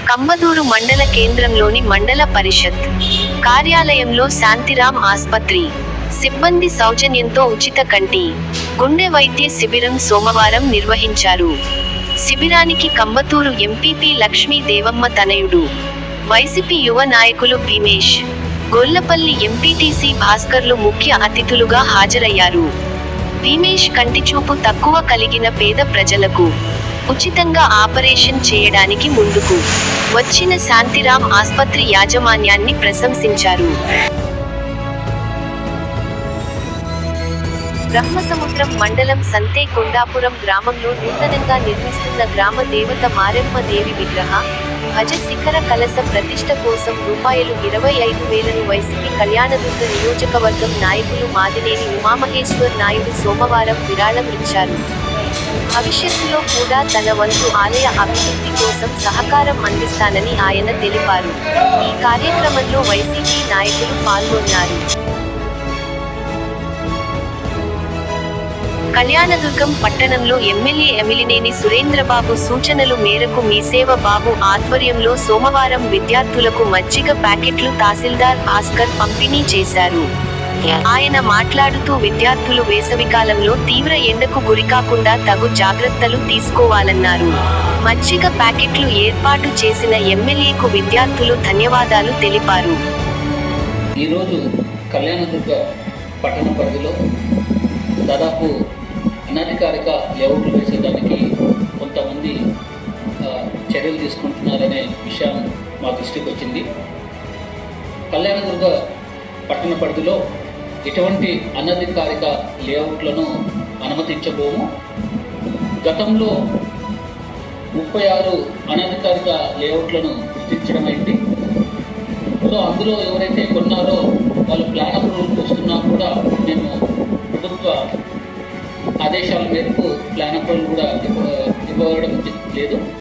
కంబదూరు మండల కేంద్రంలోని మండల పరిషత్ కార్యాలయంలో శాంతిరాం ఆస్పత్రి సిబ్బంది సౌజన్యంతో ఉచిత కంటి, గుండె వైద్య శిబిరం సోమవారం నిర్వహించారు. శిబిరానికి కంబతూరు ఎంపీపీ లక్ష్మీ దేవమ్మ తనయుడు, వైసీపీ యువ నాయకులు భీమేష్, గొల్లపల్లి ఎంపీటీసీ భాస్కర్లు ముఖ్య అతిథులుగా హాజరయ్యారు. భీమేష్ కంటిచూపు తక్కువ కలిగిన పేద ప్రజలకు ఉచితంగా ఆపరేషన్ చేయడానికి ముందుకు వచ్చిన శాంతిరాం ఆస్పత్రి యాజమాన్యాన్ని ప్రశంసించారు. బ్రహ్మసముద్రం మండలం సంతే కొండాపురం గ్రామంలో నూతనంగా నిర్మిస్తున్న గ్రామ దేవత మారెమ్మ దేవి విగ్రహ, భజ శిఖర కలశ ప్రతిష్ఠ కోసం రూ. 25,000ను వైసీపీ కళ్యాణదుర్గ నియోజకవర్గం నాయకులు మాదినేని ఉమామహేశ్వర్ నాయుడు సోమవారం విరాళం ఇచ్చారు. భవిష్యత్తులో కూడా తన వంతు ఆలయ అభివృద్ధి కోసం సహకారం అందిస్తానని ఆయన తెలిపారు. ఈ కార్యక్రమంలో వైసీపీ నాయకులు పాల్గొన్నారు. కళ్యాణదుర్గం పట్టణంలో ఎమ్మెల్యే ఎమిలినేని సురేంద్రబాబు సూచనలు మేరకు మీసేవ బాబు ఆధ్వర్యంలో సోమవారం విద్యార్థులకు మజ్జిగ ప్యాకెట్లు తహసీల్దార్ భాస్కర్ పంపిణీ చేశారు. ఆయన మాట్లాడుతూ విద్యార్థులు వేసవికాలంలో తీవ్ర ఎండకు గురికాకుండా తగు జాగ్రత్తలు తీసుకోవాలన్నారు. మజ్జిగ ప్యాకెట్లు ఏర్పాటు చేసిన ఎమ్మెల్యేకు విద్యార్థులు ధన్యవాదాలు తెలిపారు. ఈరోజు కళ్యాణదుర్గ పట్టణ పరిధిలో దాదాపు అనధికారిక లేఅవుట్లు వేసేదానికి కొంతమంది చర్యలు తీసుకుంటున్నారనే విషయం మా దృష్టికి వచ్చింది. కళ్యాణదుర్గ పట్టణ పరిధిలో ఎటువంటి అనధికారిక లేఅవుట్లను అనుమతించబోము. గతంలో 36 అనధికారిక లేఅవుట్లను గుర్తించడం అయింది. సో అందులో ఎవరైతే కొన్నారో వాళ్ళు ప్లాన్ అప్రూవల్కి వస్తున్నా కూడా మేము ప్రభుత్వ ఆదేశాల మేరకు ప్లాన్ అప్రూవల్ కూడా ఇవ్వడం లేదు.